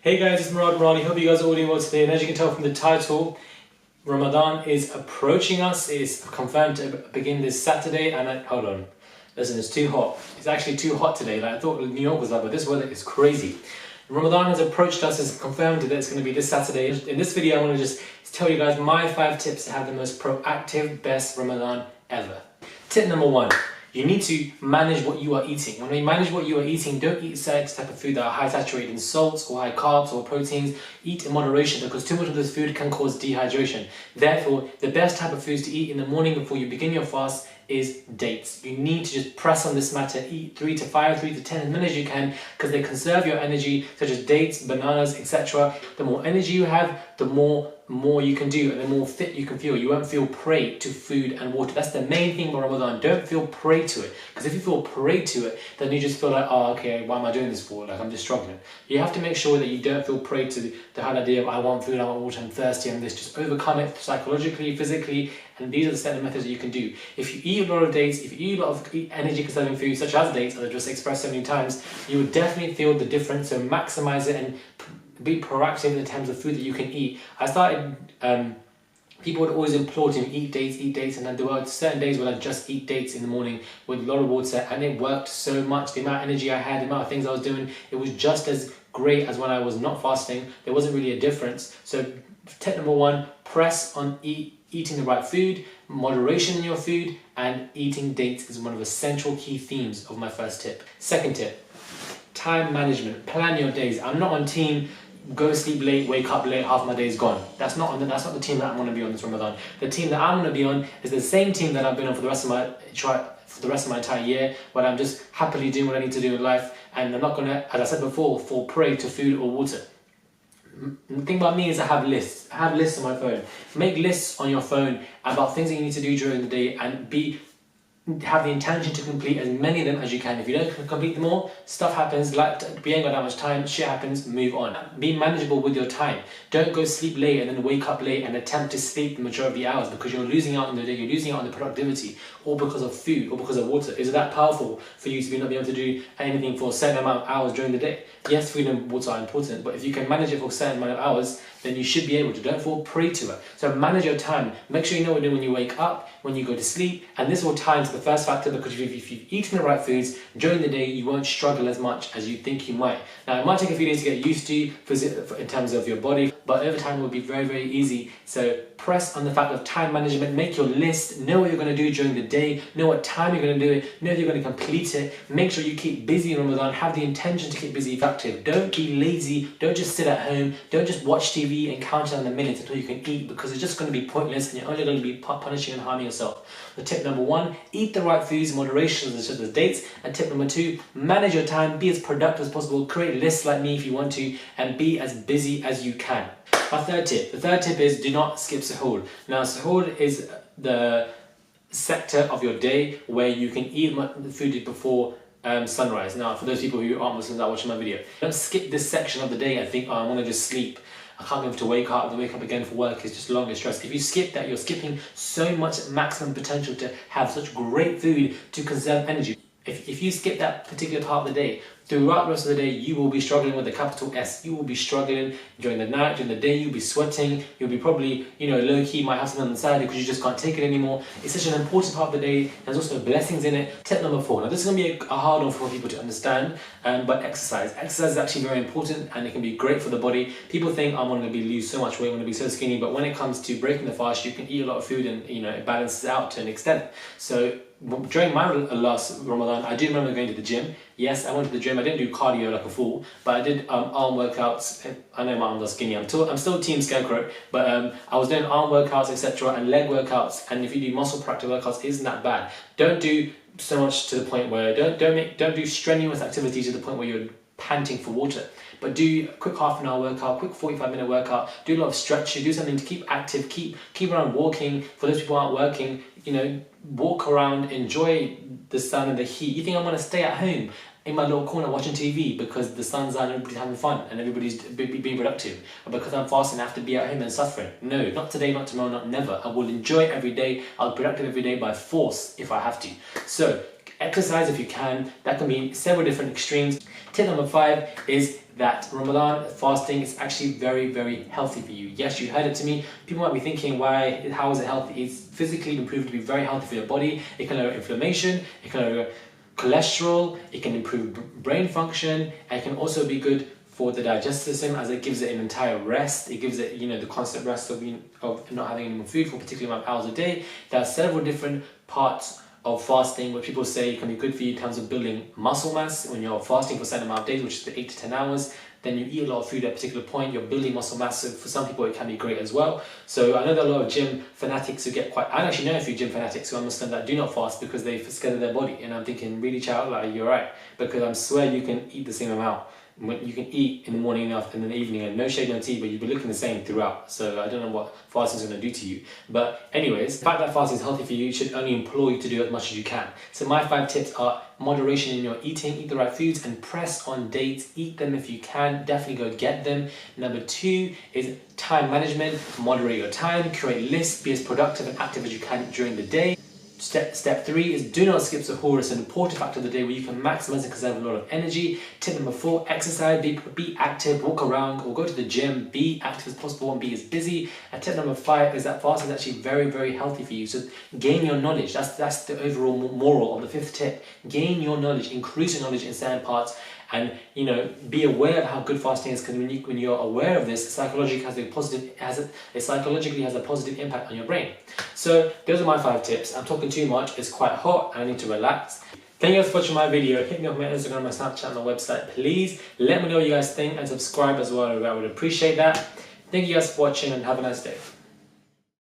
Hey guys, it's Murad Merali. Hope you guys are all doing well today. And as you can tell from the title, Ramadan is approaching us. It's confirmed to begin this Saturday. And hold on, listen, it's too hot. It's actually too hot today. Like I thought New York was like, but this weather is crazy. Ramadan has approached us. It's confirmed that it's going to be this Saturday. In this video, I want to just tell you guys my 5 tips to have the most proactive, best Ramadan ever. Tip number 1. You need to manage what you are eating. When you manage what you are eating, don't eat certain type of food that are high saturated in salts or high carbs or proteins. Eat in moderation because too much of this food can cause dehydration. Therefore, the best type of foods to eat in the morning before you begin your fast is dates. You need to just press on this matter. Eat 3 to 5, 3 to 10 as many as you can because they conserve your energy, such as dates, bananas, etc. The more energy you have, the more you can do and the more fit you can feel. You won't feel prey to food and water. That's the main thing about Ramadan. Don't feel prey to it, because if you feel prey to it, then you just feel like, oh, okay, why am I doing this for? Like, I'm just struggling. You have to make sure that you don't feel prey to the whole idea of I want food, I want water, I'm thirsty, and this. Just overcome it psychologically, physically, and these are the certain methods that you can do. If you eat a lot of dates, if you eat a lot of energy conserving food such as dates, as I just expressed so many times, you will definitely feel the difference. So maximize it and be proactive in terms of food that you can eat. I started, people would always implore to eat dates, and then there were certain days where I'd just eat dates in the morning with a lot of water, and it worked so much. The amount of energy I had, the amount of things I was doing, it was just as great as when I was not fasting. There wasn't really a difference. So tip number 1, press on eating the right food, moderation in your food, and eating dates is one of the central key themes of my first tip. Second tip, time management. Plan your days. I'm not on team go sleep late, wake up late, half my day is gone. That's not the team that I want to be on this Ramadan. The team that I want to be on is the same team that I've been on for the rest of my entire year, where I'm just happily doing what I need to do in life, and I'm not going to, as I said before, fall prey to food or water. The thing about me is I have lists. I have lists on my phone. Make lists on your phone about things that you need to do during the day, and have the intention to complete as many of them as you can. If you don't complete them all, stuff happens, like we ain't got that much time, shit happens, move on. Be manageable with your time. Don't go sleep late and then wake up late and attempt to sleep the majority of the hours, because you're losing out on the day, you're losing out on the productivity, all because of food, or because of water. Is it that powerful for you to not be able to do anything for a certain amount of hours during the day? Yes, food and water are important, but if you can manage it for a certain amount of hours, then you should be able to. Don't fall prey to it. So manage your time. Make sure you know what you're doing when you wake up, when you go to sleep, and this will tie into the first factor, because if you've eaten the right foods during the day, you won't struggle as much as you think you might. Now, it might take a few days to get used to in terms of your body, but over time it will be very, very easy. So press on the fact of time management. Make your list. Know what you're going to do during the day. Know what time you're going to do it. Know if you're going to complete it. Make sure you keep busy in Ramadan. Have the intention to keep busy, effective. Don't be lazy. Don't just sit at home. Don't just watch TV and count down the minutes until you can eat, because it's just going to be pointless and you're only going to be punishing and harming yourself. So tip number 1, eat the right foods, moderation such as dates. And tip number 2, manage your time. Be as productive as possible. Create lists like me if you want to, and be as busy as you can. My third tip. The third tip is do not skip suhoor. Now, suhoor is the sector of your day where you can eat the food before sunrise. Now, for those people who aren't Muslims that are watching my video, don't skip this section of the day and think, oh, I want to just sleep. I can't be able to wake up. The wake up again for work is just long and stress. If you skip that, you're skipping so much maximum potential to have such great food to conserve energy. If you skip that particular part of the day, throughout the rest of the day, you will be struggling with a capital S. You will be struggling during the night, during the day, you'll be sweating, you'll be probably, low-key, might have something on the side because you just can't take it anymore. It's such an important part of the day. There's also blessings in it. Tip number 4. Now, this is going to be a hard one for people to understand, but exercise. Exercise is actually very important, and it can be great for the body. People think, I'm going to lose so much weight, I'm going to be so skinny, but when it comes to breaking the fast, you can eat a lot of food and, it balances out to an extent. So during my last Ramadan, I do remember going to the gym. Yes, I went to the gym. I didn't do cardio like a fool, but I did arm workouts. I know my arms are skinny. I'm still team scarecrow, but I was doing arm workouts, etc., and leg workouts. And if you do muscle practice workouts, it isn't that bad. Don't do so much to the point where don't do strenuous activity to the point where you're panting for water. But do a quick half-an-hour workout, quick 45-minute workout. Do a lot of stretching. Do something to keep active. Keep around walking. For those people who aren't working, walk around, enjoy the sun and the heat. You think I'm going to stay at home in my little corner watching TV because the sun's out and everybody's having fun and everybody's being productive? Or because I'm fasting, I have to be at home and suffering? No, not today, not tomorrow, not never. I will enjoy every day. I'll be productive every day by force if I have to. So exercise if you can. That can be several different extremes. Tip number 5 is that Ramadan fasting is actually very, very healthy for you. Yes, you heard it to me. People might be thinking, how is it healthy? It's physically been proven to be very healthy for your body. It can lower inflammation, it can lower cholesterol, it can improve brain function, and it can also be good for the digestive system, as it gives it an entire rest. It gives it, the constant rest of not having any more food for a particular amount of hours a day. There are several different parts of fasting which people say can be good for you in terms of building muscle mass. When you're fasting for a certain amount of days, which is the 8 to 10 hours, then you eat a lot of food at a particular point, you're building muscle mass. So for some people it can be great as well. So I know that a lot of gym fanatics who I actually know a few gym fanatics who understand that do not fast because they're scared of their body. And I'm thinking, really, child, like, you're right, because I swear you can eat the same amount. You can eat in the morning and in the evening, and no shade on tea, but you'll be looking the same throughout. So I don't know what fasting is going to do to you. But anyways, the fact that fasting is healthy for you should only implore you to do as much as you can. So my 5 tips are moderation in your eating, eat the right foods, and press on dates. Eat them if you can, definitely go get them. Number 2 is time management. Moderate your time, create lists, be as productive and active as you can during the day. Step 3 is do not skip suhoor. It's an important factor of the day where you can maximize and conserve a lot of energy. Tip number 4, exercise, be active, walk around or go to the gym, be active as possible and be as busy. And tip number 5 is that fasting is actually very, very healthy for you. So gain your knowledge. That's the overall moral of the 5th tip. Gain your knowledge, increase your knowledge in certain parts, and be aware of how good fasting is, because when you're aware of this, psychologically has a positive impact on your brain. So those are my 5 tips. I'm talking too much, it's quite hot and I need to relax. Thank you guys for watching my video. Hit me up on my Instagram, my Snapchat, my website. Please let me know what you guys think and subscribe as well. I would appreciate that. Thank you guys for watching and have a nice day.